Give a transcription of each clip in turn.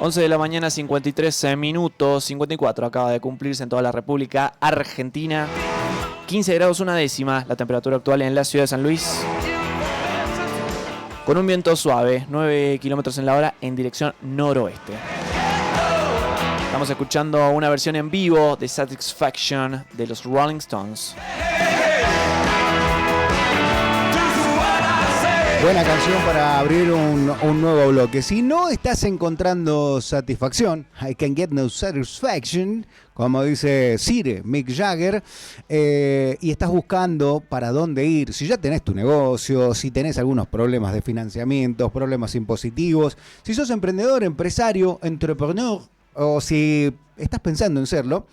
11 de la mañana, 53 minutos, 54 acaba de cumplirse en toda la República Argentina. 15 grados una décima la temperatura actual en la ciudad de San Luis. Con un viento suave, 9 kilómetros en la hora en dirección noroeste. Estamos escuchando una versión en vivo de Satisfaction de los Rolling Stones. Buena canción para abrir un nuevo bloque. Si no estás encontrando satisfacción, I can get no satisfaction, como dice Sir Mick Jagger, y estás buscando para dónde ir, si ya tenés tu negocio, si tenés algunos problemas de financiamiento, problemas impositivos, si sos emprendedor, empresario, entrepreneur, o si estás pensando en serlo,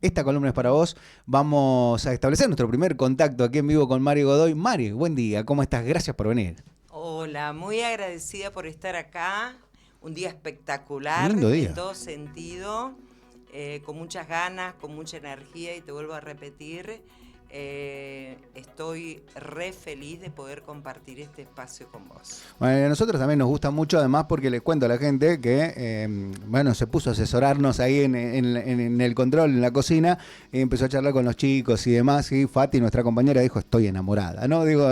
esta columna es para vos. Vamos a establecer nuestro primer contacto aquí en vivo con Mari Godoy. Mari, buen día, ¿cómo estás? Gracias por venir. Hola, muy agradecida por estar acá. Un día espectacular, lindo día. En todo sentido, con muchas ganas, con mucha energía, y te vuelvo a repetir, estoy re feliz de poder compartir este espacio con vos. Bueno, a nosotros también nos gusta mucho, además porque les cuento a la gente que se puso a asesorarnos ahí en el control, en la cocina, y empezó a charlar con los chicos y demás, y Fati, nuestra compañera, dijo, estoy enamorada, ¿no? Digo,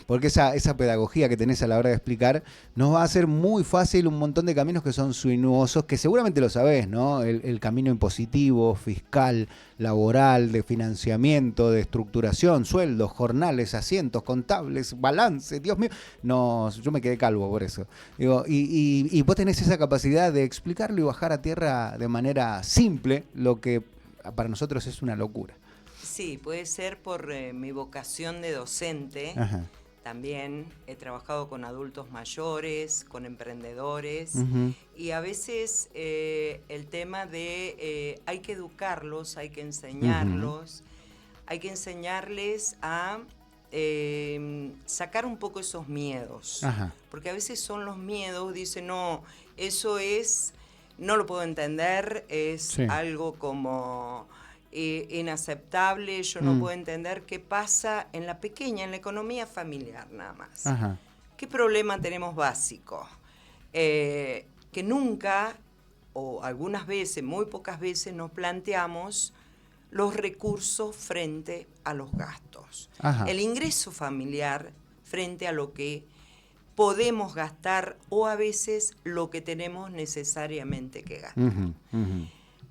porque esa pedagogía que tenés a la hora de explicar nos va a hacer muy fácil un montón de caminos que son sinuosos, que seguramente lo sabés, ¿no? El camino impositivo, fiscal, laboral, de financiamiento, de estructuración, sueldos, jornales, asientos, contables, balance, Dios mío. No, yo me quedé calvo por eso. Digo, y vos tenés esa capacidad de explicarlo y bajar a tierra de manera simple lo que para nosotros es una locura. Sí, puede ser por mi vocación de docente. Ajá. También he trabajado con adultos mayores, con emprendedores, y a veces el tema de hay que educarlos, hay que enseñarlos, hay que enseñarles a sacar un poco esos miedos. Ajá. Porque a veces son los miedos, dicen, no, eso es, no lo puedo entender, es algo como inaceptable, yo no puedo entender qué pasa en la pequeña, en la economía familiar nada más. Ajá. ¿Qué problema tenemos básico? Que nunca, o algunas veces, muy pocas veces, nos planteamos los recursos frente a los gastos. Ajá. El ingreso familiar frente a lo que podemos gastar o a veces lo que tenemos necesariamente que gastar.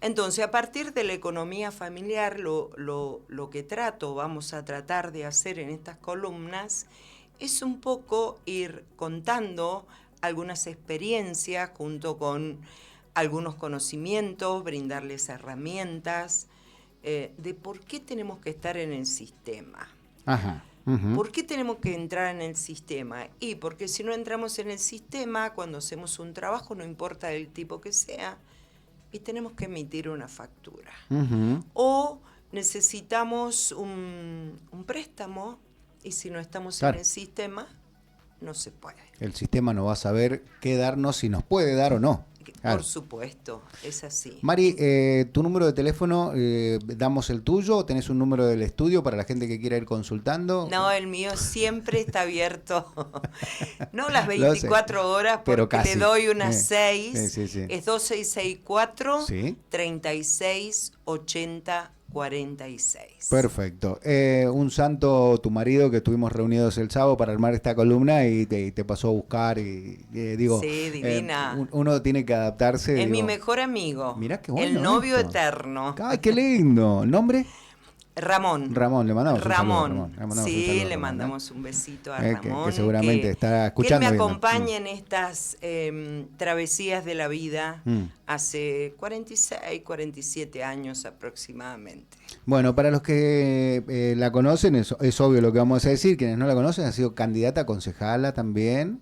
Entonces, a partir de la economía familiar, lo que vamos a tratar de hacer en estas columnas es un poco ir contando algunas experiencias junto con algunos conocimientos, brindarles herramientas de por qué tenemos que estar en el sistema. Ajá. ¿Por qué tenemos que entrar en el sistema? Y porque si no entramos en el sistema, cuando hacemos un trabajo, no importa el tipo que sea, y tenemos que emitir una factura. O necesitamos un préstamo, y si no estamos en el sistema, no se puede. El sistema no va a saber qué darnos, si nos puede dar o no. Claro. Por supuesto, es así. Mari, tu número de teléfono, ¿damos el tuyo o tenés un número del estudio para la gente que quiera ir consultando? No, el mío siempre está abierto. No las 24 horas, porque le doy unas 6. Sí. Es 2664 ¿Sí? 3680 46. Perfecto. Un santo, tu marido, que estuvimos reunidos el sábado para armar esta columna y te pasó a buscar y digo... Sí, divina. Uno tiene que adaptarse. Es mi mejor amigo. Mirá qué bueno. El novio esto. Eterno. ¡Ay, qué lindo! ¿Nombre? Ramón. Ramón, le mandamos Ramón. un saludo. Sí, le mandamos un besito a Ramón. Que seguramente está escuchando. Que él me acompaña en estas travesías de la vida hace 46, 47 años aproximadamente. Bueno, para los que la conocen, es obvio lo que vamos a decir. Quienes no la conocen, ha sido candidata a concejala también.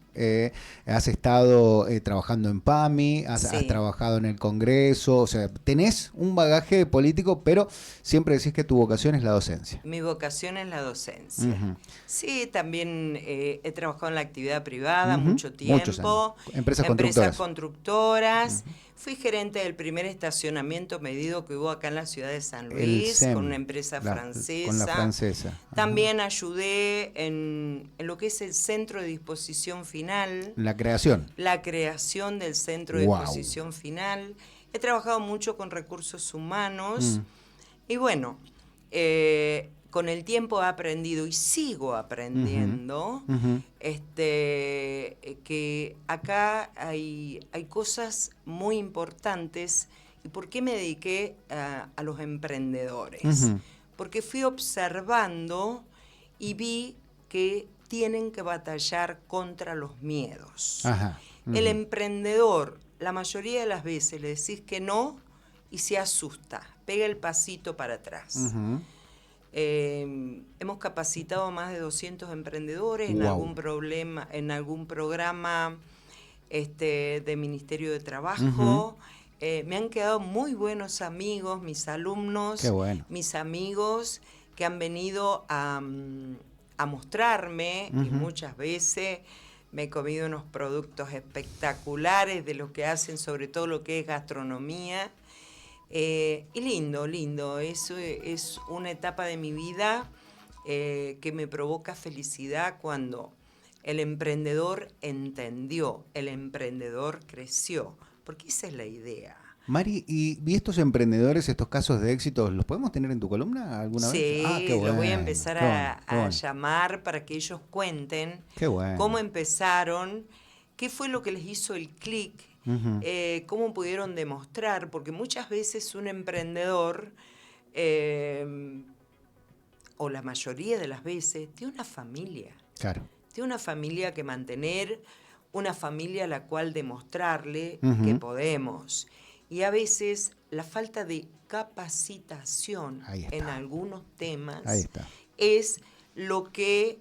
Has estado trabajando en PAMI, has trabajado en el Congreso. O sea, tenés un bagaje político, pero siempre decís que tu vocación es la docencia. Mi vocación es la docencia. Sí, también he trabajado en la actividad privada mucho tiempo. Muchos años. Empresas constructoras. Fui gerente del primer estacionamiento medido que hubo acá en la ciudad de San El Luis, SEM, con una empresa francesa. Con la francesa. Ajá. También ayudé en lo que es el centro de disposición final. La creación. La creación del centro de Wow. disposición final. He trabajado mucho con recursos humanos. Y bueno, con el tiempo he aprendido y sigo aprendiendo que acá hay cosas muy importantes. ¿Y por qué me dediqué a los emprendedores? Porque fui observando y vi que tienen que batallar contra los miedos. Ajá. El emprendedor, la mayoría de las veces le decís que no y se asusta, pega el pasito para atrás. Hemos capacitado a más de 200 emprendedores en algún programa de Ministerio de Trabajo. Me han quedado muy buenos amigos, mis alumnos, mis amigos que han venido a mostrarme y muchas veces me he comido unos productos espectaculares de lo que hacen, sobre todo lo que es gastronomía. Y lindo, eso es una etapa de mi vida que me provoca felicidad cuando el emprendedor entendió, el emprendedor creció, porque esa es la idea. Mari, ¿y estos emprendedores, estos casos de éxito, los podemos tener en tu columna alguna vez? Sí, qué bueno, los voy a empezar a llamar para que ellos cuenten cómo empezaron, qué fue lo que les hizo el clic, cómo pudieron demostrar, porque muchas veces un emprendedor, o la mayoría de las veces, tiene una familia. Claro. Tiene una familia que mantener, una familia a la cual demostrarle que podemos. Y a veces la falta de capacitación en algunos temas es lo que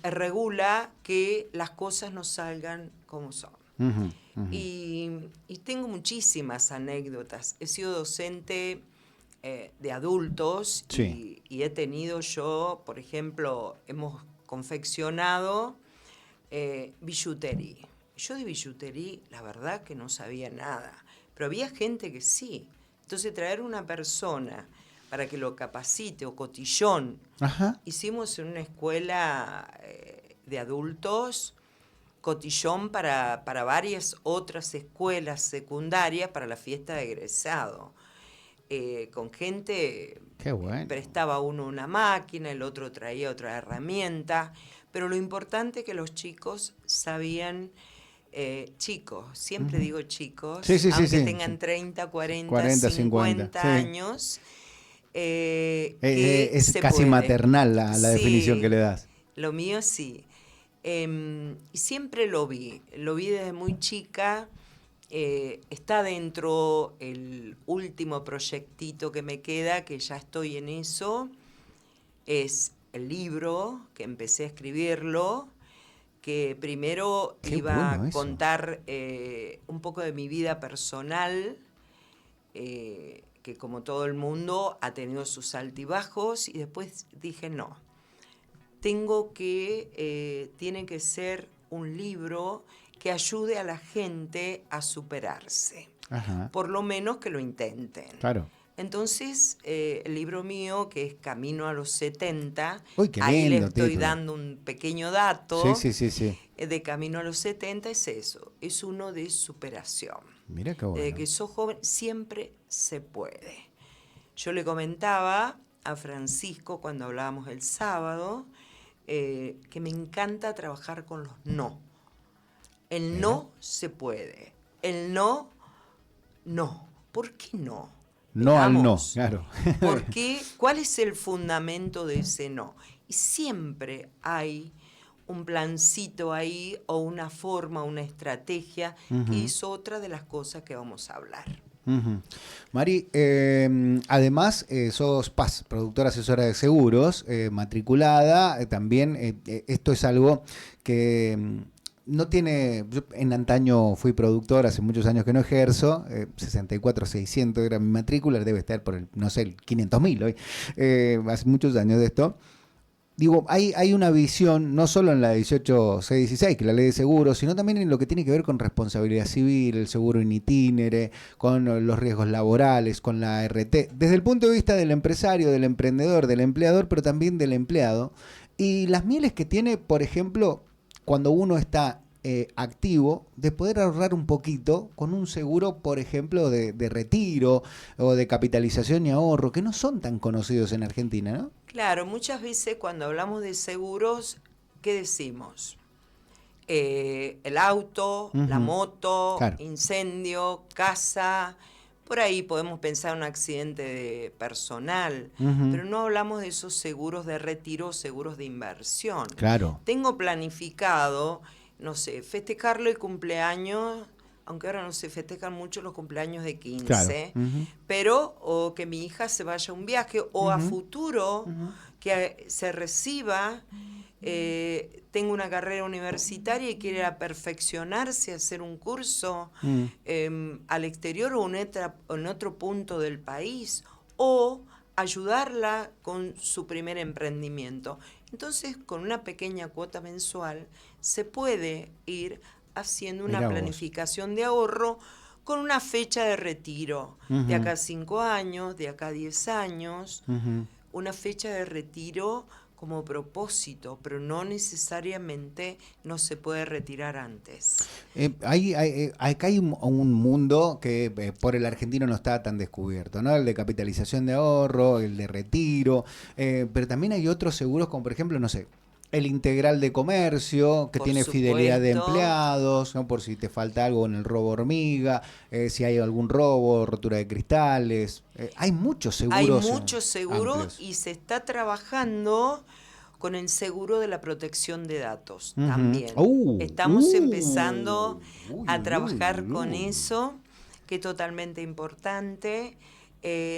regula que las cosas no salgan como son. Y tengo muchísimas anécdotas. He sido docente de adultos y he tenido yo, por ejemplo, hemos confeccionado billutería. Yo de billutería, la verdad que no sabía nada. Pero había gente que sí. Entonces traer una persona para que lo capacite, o cotillón. Hicimos en una escuela de adultos cotillón para varias otras escuelas secundarias para la fiesta de egresado. Con gente, prestaba uno una máquina, el otro traía otra herramienta. Pero lo importante es que los chicos sabían... chicos, siempre digo chicos, aunque tengan 30, 40, 50 años. Es casi puede. Maternal la definición que le das. Lo mío sí. Y siempre lo vi desde muy chica. Está dentro el último proyectito que me queda, que ya estoy en eso. Es el libro, que empecé a escribirlo, que primero iba a contar un poco de mi vida personal, que como todo el mundo ha tenido sus altibajos, y después dije no, tiene que ser un libro que ayude a la gente a superarse, por lo menos que lo intenten. Claro. Entonces, el libro mío, que es Camino a los 70, ahí le estoy dando un pequeño dato de Camino a los 70, es eso, es uno de superación. Mira qué bueno. Desde que sos joven, siempre se puede. Yo le comentaba a Francisco cuando hablábamos el sábado, que me encanta trabajar con los no. El no se puede, el no. ¿Por qué no? No al no, claro. ¿Por qué? ¿Cuál es el fundamento de ese no? Y siempre hay un plancito ahí, o una forma, una estrategia, que es otra de las cosas que vamos a hablar. Mari, además sos PAS, productora asesora de seguros, matriculada, también esto es algo que... No tiene, yo en antaño fui productor, hace muchos años que no ejerzo, 64,600 era mi matrícula, debe estar por el, no sé, el 500.000 hoy, hace muchos años de esto. digo, hay una visión, no solo en la 18616, que es la ley de seguros, sino también en lo que tiene que ver con responsabilidad civil, el seguro in itinere, con los riesgos laborales, con la ART, desde el punto de vista del empresario, del emprendedor, del empleador, pero también del empleado. Y las mieles que tiene, por ejemplo, cuando uno está activo, de poder ahorrar un poquito con un seguro, por ejemplo, de retiro o de capitalización y ahorro, que no son tan conocidos en Argentina, ¿no? Claro, muchas veces cuando hablamos de seguros, ¿qué decimos? El auto, la moto, Claro. incendio, casa, por ahí podemos pensar en un accidente personal, pero no hablamos de esos seguros de retiro, seguros de inversión. Claro. Tengo planificado, no sé, festejarle el cumpleaños, aunque ahora no se festejan mucho los cumpleaños de 15, Claro. pero o que mi hija se vaya a un viaje o a futuro que se reciba. Tengo una carrera universitaria y quiere perfeccionarse, hacer un curso al exterior o en otro punto del país, o ayudarla con su primer emprendimiento. Entonces, con una pequeña cuota mensual, se puede ir haciendo una planificación de ahorro con una fecha de retiro, de acá a 5 años, de acá a 10 años, una fecha de retiro como propósito, pero no necesariamente no se puede retirar antes. Acá hay un mundo que por el argentino no está tan descubierto, ¿no? El de capitalización de ahorro, el de retiro, pero también hay otros seguros como por ejemplo, no sé, el integral de comercio, que Por tiene fidelidad de supuesto. empleados, ¿no? Por si te falta algo en el robo hormiga, si hay algún robo, rotura de cristales. Hay muchos seguros. Hay muchos seguros amplios. y se está trabajando con el seguro de la protección de datos también. Estamos empezando a trabajar con eso, que es totalmente importante.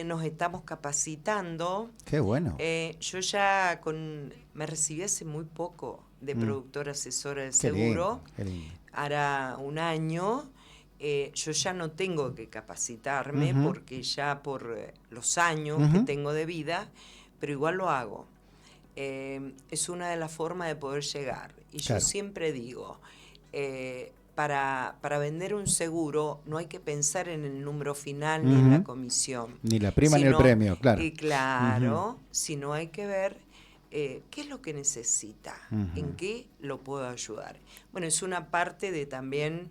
Nos estamos capacitando. Qué bueno. Yo ya me recibí hace muy poco de productora asesora de seguro. Qué lindo. Hará un año. Yo ya no tengo que capacitarme porque ya por los años que tengo de vida, pero igual lo hago. Es una de las formas de poder llegar. Y Claro. yo siempre digo, para vender un seguro no hay que pensar en el número final ni en la comisión. Ni la prima ni el premio, claro. Y claro, sino hay que ver qué es lo que necesita, en qué lo puedo ayudar. Bueno, es una parte de también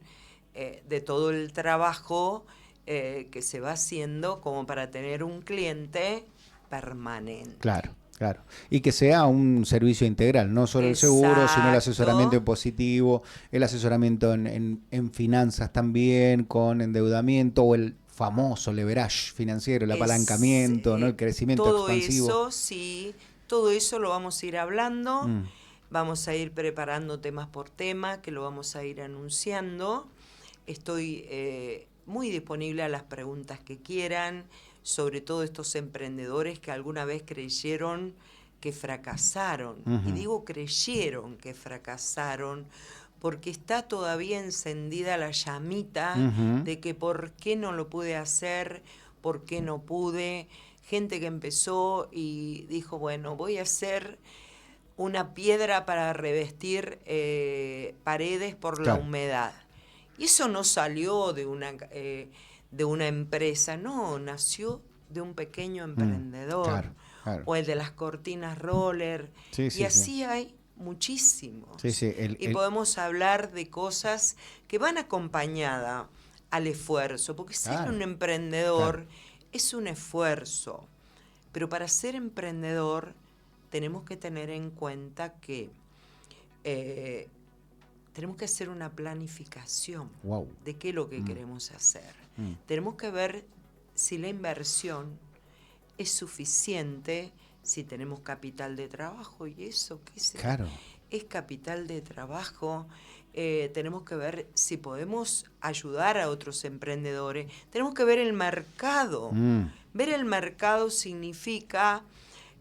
de todo el trabajo que se va haciendo como para tener un cliente permanente. Claro. Claro, y que sea un servicio integral, no solo el seguro, sino el asesoramiento impositivo, el asesoramiento en finanzas también, con endeudamiento o el famoso leverage financiero, el apalancamiento, ¿no? El crecimiento todo expansivo. Eso, sí, todo eso lo vamos a ir hablando, vamos a ir preparando temas por tema, que lo vamos a ir anunciando. Estoy muy disponible a las preguntas que quieran, sobre todo estos emprendedores que alguna vez creyeron que fracasaron. Y digo creyeron que fracasaron porque está todavía encendida la llamita de que por qué no lo pude hacer, por qué no pude. Gente que empezó y dijo, bueno, voy a hacer una piedra para revestir paredes por la humedad. Y eso no salió de una empresa, no, nació de un pequeño emprendedor, o el de las cortinas roller, y así hay muchísimos. Y podemos hablar de cosas que van acompañadas al esfuerzo, porque ser un emprendedor es un esfuerzo, pero para ser emprendedor tenemos que tener en cuenta que tenemos que hacer una planificación de qué es lo que queremos hacer. Tenemos que ver si la inversión es suficiente, si tenemos capital de trabajo, y eso, ¿qué es? Es capital de trabajo. Tenemos que ver si podemos ayudar a otros emprendedores. Tenemos que ver el mercado. Ver el mercado significa,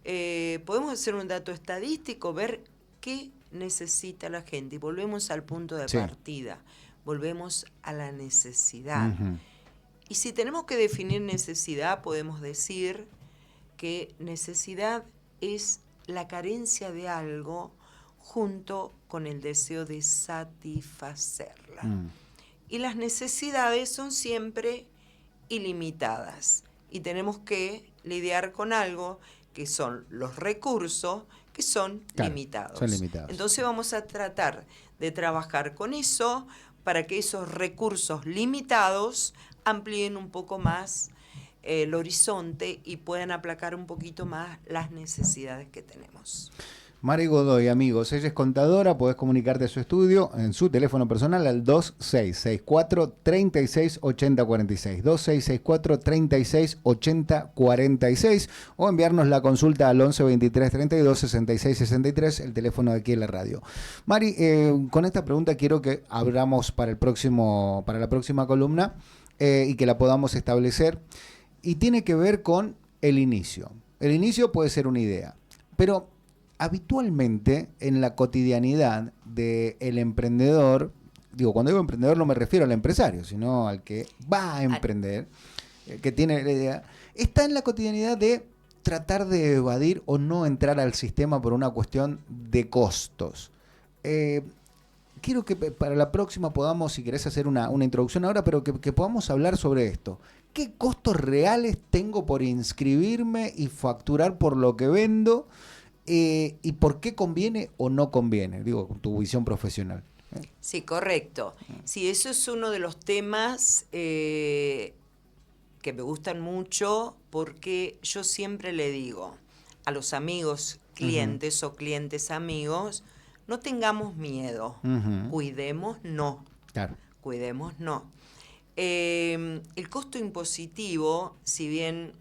podemos hacer un dato estadístico, ver qué necesita la gente. Y volvemos al punto de partida. Volvemos a la necesidad. Y si tenemos que definir necesidad, podemos decir que necesidad es la carencia de algo junto con el deseo de satisfacerla. Y las necesidades son siempre ilimitadas y tenemos que lidiar con algo que son los recursos que son limitados. Son limitados. Entonces vamos a tratar de trabajar con eso para que esos recursos limitados amplíen un poco más el horizonte y puedan aplacar un poquito más las necesidades que tenemos. Mari Godoy, amigos, ella es contadora, podés comunicarte a su estudio en su teléfono personal al 2664-368046, 2664-368046, o enviarnos la consulta al 11 23 32 66 63, el teléfono de aquí en la radio. Mari, con esta pregunta quiero que abramos para la próxima columna y que la podamos establecer, y tiene que ver con el inicio. El inicio puede ser una idea, pero habitualmente en la cotidianidad del emprendedor, digo, cuando digo emprendedor no me refiero al empresario, sino al que va a emprender, que tiene la idea, está en la cotidianidad de tratar de evadir o no entrar al sistema por una cuestión de costos. Quiero que para la próxima podamos, si querés hacer una introducción ahora, pero que podamos hablar sobre esto. ¿Qué costos reales tengo por inscribirme y facturar por lo que vendo? ¿Y por qué conviene o no conviene? Digo, con tu visión profesional. Sí, correcto. Sí, eso es uno de los temas que me gustan mucho, porque yo siempre le digo a los amigos, clientes o clientes amigos, no tengamos miedo, cuidémonos. Claro. Cuidémonos. El costo impositivo, si bien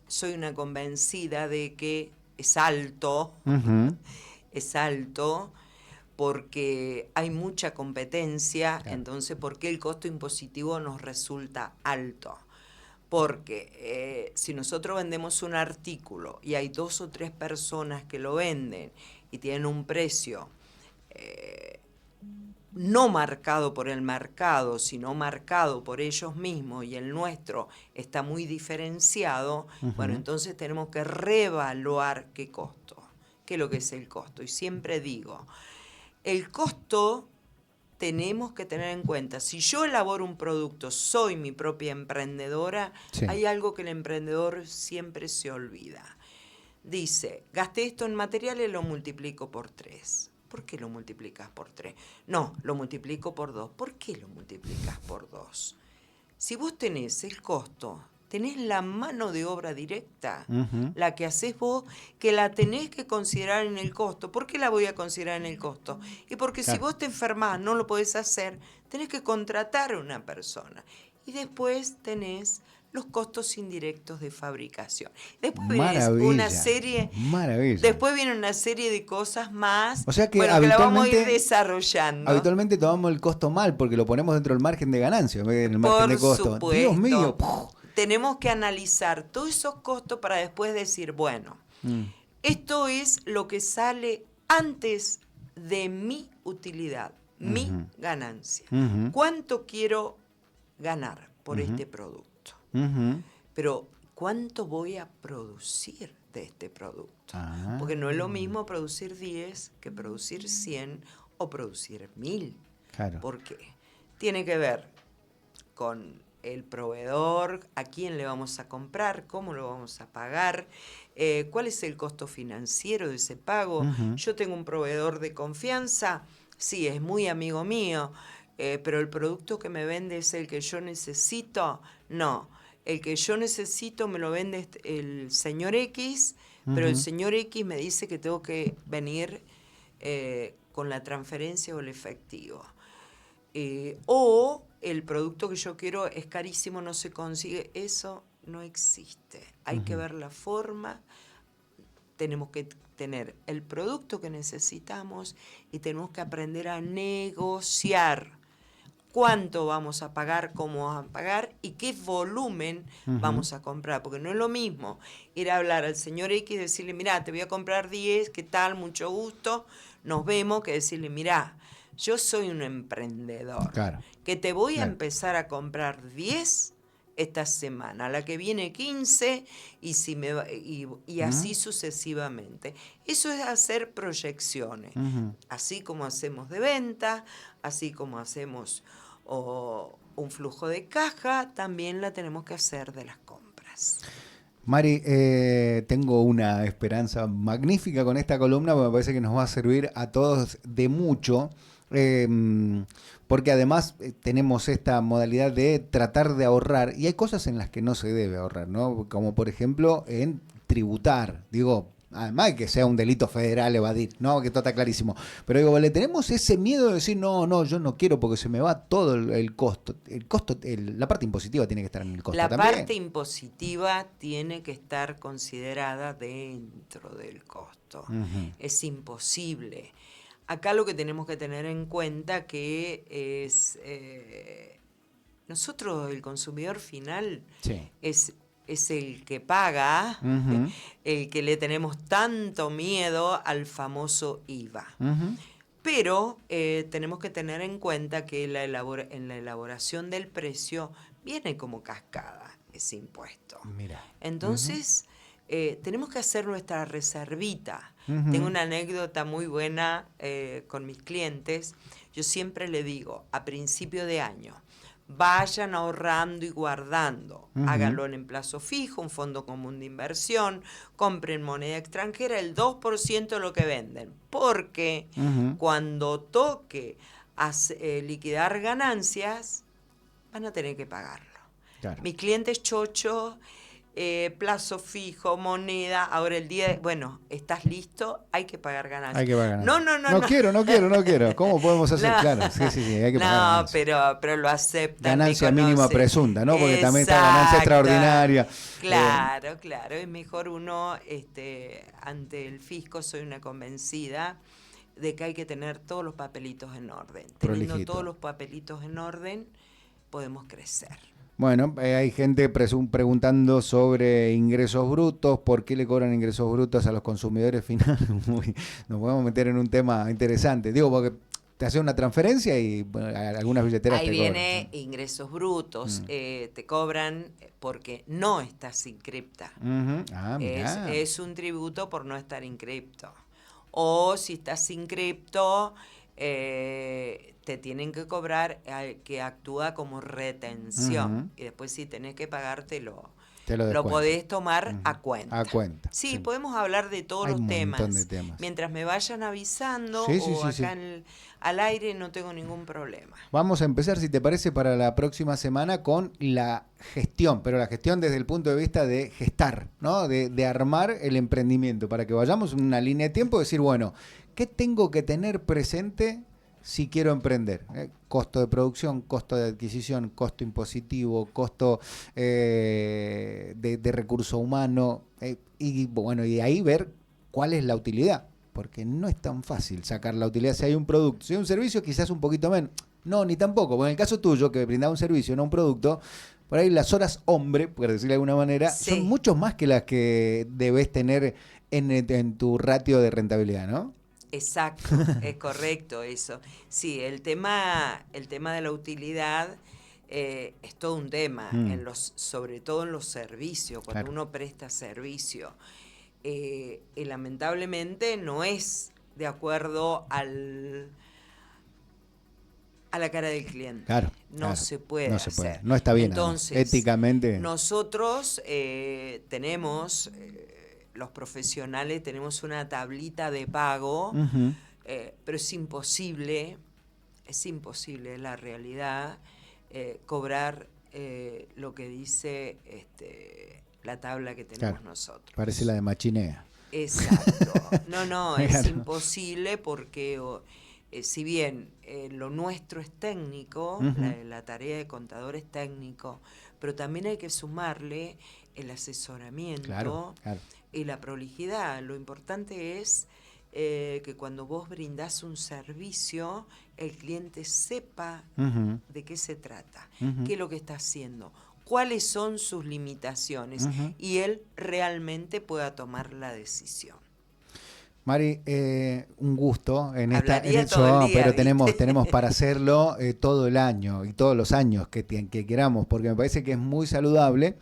soy una convencida de que es alto, porque hay mucha competencia, entonces, ¿por qué el costo impositivo nos resulta alto? Porque si nosotros vendemos un artículo y hay 2 o 3 personas que lo venden y tienen un precio no marcado por el mercado, sino marcado por ellos mismos, y el nuestro está muy diferenciado, bueno, entonces tenemos que reevaluar qué es lo que es el costo. Y siempre digo, el costo tenemos que tener en cuenta, si yo elaboro un producto, soy mi propia emprendedora, hay algo que el emprendedor siempre se olvida. Dice, gasté esto en materiales, lo multiplico por 3. ¿Por qué lo multiplicas por 3? No, lo multiplico por 2. ¿Por qué lo multiplicas por 2? Si vos tenés el costo, tenés la mano de obra directa, la que haces vos, que la tenés que considerar en el costo. ¿Por qué la voy a considerar en el costo? Y porque si vos te enfermás, no lo podés hacer, tenés que contratar a una persona. Y después tenés los costos indirectos de fabricación. Después viene una serie, después viene una serie de cosas más, o sea que, que la vamos a ir desarrollando. Habitualmente tomamos el costo mal porque lo ponemos dentro del margen de ganancia, en el margen de costo. Supuesto. Dios mío. Tenemos que analizar todos esos costos para después decir, bueno, esto es lo que sale antes de mi utilidad, mi ganancia. ¿Cuánto quiero ganar por este producto? Pero ¿cuánto voy a producir de este producto? Porque no es lo mismo producir 10 que producir 100 o producir 1000. Claro. ¿Por qué? Tiene que ver con el proveedor, a quién le vamos a comprar, cómo lo vamos a pagar, cuál es el costo financiero de ese pago. Yo tengo un proveedor de confianza, sí, es muy amigo mío, pero el producto que me vende es el que yo necesito. No, el que yo necesito me lo vende el señor X, pero el señor X me dice que tengo que venir con la transferencia o el efectivo. O el producto que yo quiero es carísimo, no se consigue. Eso no existe. Hay que ver la forma. Tenemos que tener el producto que necesitamos y tenemos que aprender a negociar. Cuánto vamos a pagar, cómo vamos a pagar y qué volumen vamos a comprar. Porque no es lo mismo ir a hablar al señor X y decirle, mirá, te voy a comprar 10, ¿qué tal? Mucho gusto, nos vemos, que decirle, mirá, yo soy un emprendedor, que te voy a empezar a comprar 10 esta semana, la que viene 15 y, si me va, y así sucesivamente. Eso es hacer proyecciones, así como hacemos de venta, así como hacemos un flujo de caja, también la tenemos que hacer de las compras. Mari, tengo una esperanza magnífica con esta columna, porque me parece que nos va a servir a todos de mucho, porque además tenemos esta modalidad de tratar de ahorrar, y hay cosas en las que no se debe ahorrar, ¿no? Como por ejemplo en tributar, digo, además de que sea un delito federal evadir, ¿no? Que todo está clarísimo. Pero digo, le tenemos ese miedo de decir, no, yo no quiero porque se me va todo el costo. La parte impositiva tiene que estar en el costo la también. La parte impositiva tiene que estar considerada dentro del costo. Es imposible. Acá lo que tenemos que tener en cuenta que es... nosotros, el consumidor final, es el que paga, el que le tenemos tanto miedo al famoso IVA. Pero tenemos que tener en cuenta que en la elaboración del precio viene como cascada ese impuesto. Mira. Entonces, tenemos que hacer nuestra reservita. Tengo una anécdota muy buena con mis clientes. Yo siempre le digo, a principio de año, vayan ahorrando y guardando. Háganlo en plazo fijo, un fondo común de inversión, compren moneda extranjera, el 2% de lo que venden. Porque cuando toque liquidar ganancias, van a tener que pagarlo. Claro. Mis clientes chochos, plazo fijo, moneda, ahora el día, bueno, ¿estás listo? Hay que pagar ganancias. Hay que pagar ganancias. No quiero. ¿Cómo podemos hacer? No. Claro, sí, hay que pagar ganancias. pero lo aceptan. Ganancia mínima presunta, ¿no? Porque también está ganancia extraordinaria. Claro, es mejor uno, ante el fisco, soy una convencida de que hay que tener todos los papelitos en orden. Teniendo todos los papelitos en orden, podemos crecer. Bueno, hay gente preguntando sobre ingresos brutos, por qué le cobran ingresos brutos a los consumidores finales. Nos podemos meter en un tema interesante. Digo, porque te hace una transferencia y bueno, algunas billeteras ahí te cobran. Ahí viene ingresos brutos, te cobran porque no estás inscripta. Es un tributo por no estar inscripto. O si estás inscripto, te tienen que cobrar que actúa como retención. Y después si tenés que pagártelo. Lo podés tomar a cuenta. Sí, podemos hablar de todos los temas. Mientras me vayan avisando acá al aire no tengo ningún problema. Vamos a empezar, si te parece, para la próxima semana con la gestión, pero la gestión desde el punto de vista de gestar, ¿no? De armar el emprendimiento, para que vayamos en una línea de tiempo y decir, bueno, ¿qué tengo que tener presente si quiero emprender? Costo de producción, costo de adquisición, costo impositivo, costo de recurso humano, y bueno, y ahí ver cuál es la utilidad, porque no es tan fácil sacar la utilidad. Si hay un producto, si hay un servicio, quizás un poquito menos. No, ni tampoco, porque en el caso tuyo, que brindaba un servicio, no un producto, por ahí las horas hombre, por decirlo de alguna manera, son mucho más que las que debes tener en tu ratio de rentabilidad, ¿no? Exacto, es correcto eso. Sí, el tema de la utilidad es todo un tema, sobre todo en los servicios, cuando uno presta servicio. Lamentablemente no es de acuerdo a la cara del cliente. No se puede hacer. No está bien. Entonces, éticamente. Nosotros tenemos... los profesionales tenemos una tablita de pago, pero es imposible, la realidad, cobrar lo que dice la tabla que tenemos nosotros. Parece la de Machinea. Exacto. No, es imposible porque si bien lo nuestro es técnico, la tarea de contador es técnico, pero también hay que sumarle el asesoramiento y la prolijidad. Lo importante es que cuando vos brindás un servicio, el cliente sepa de qué se trata, qué es lo que está haciendo, cuáles son sus limitaciones y él realmente pueda tomar la decisión. Mari, un gusto en Hablaría esta todo el día, pero ¿viste? tenemos para hacerlo todo el año y todos los años que queramos, porque me parece que es muy saludable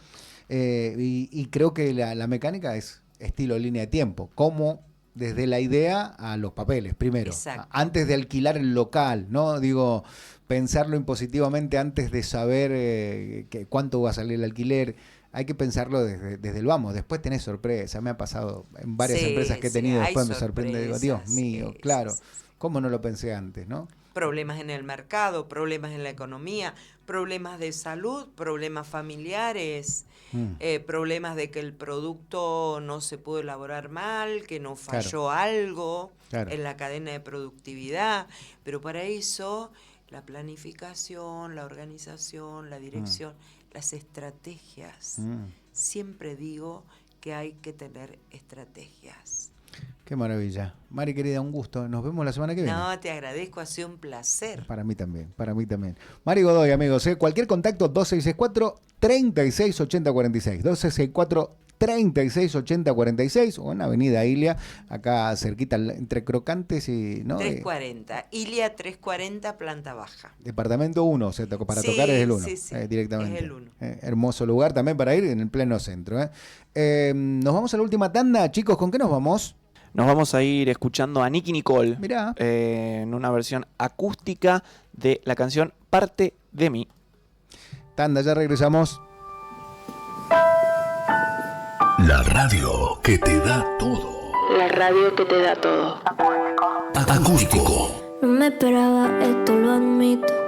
y creo que la mecánica es estilo línea de tiempo, como desde la idea a los papeles, primero, Exacto. antes de alquilar el local, ¿no? Digo, pensarlo impositivamente antes de saber cuánto va a salir el alquiler. Hay que pensarlo desde el vamos. Después tenés sorpresa. Me ha pasado en varias empresas que he tenido. hay Después me sorprende. Digo, Dios mío, sí, claro. sí. ¿Cómo no lo pensé antes, no? Problemas en el mercado, problemas en la economía, problemas de salud, problemas familiares, problemas de que el producto no se pudo elaborar mal, que no falló algo en la cadena de productividad. Pero para eso, la planificación, la organización, la dirección, las estrategias. Siempre digo que hay que tener estrategias. Qué maravilla. Mari, querida, un gusto. Nos vemos la semana que viene. No, te agradezco, ha sido un placer. Para mí también, para mí también. Mari Godoy, amigos, cualquier contacto, 2664-368046. 2664-368046 o en Avenida Ilia, acá cerquita, entre Crocantes y... ¿no? 340, Ilia 340, planta baja. Departamento 1, para tocar es el 1, directamente. Es el 1. Hermoso lugar también para ir en el pleno centro. Nos vamos a la última tanda, chicos, ¿con qué nos vamos? Nos vamos a ir escuchando a Nicki Nicole. Mirá. En una versión acústica de la canción Parte de mí. Tanda, ya regresamos. La radio que te da todo. La radio que te da todo. Acústico. No me esperaba esto, lo admito.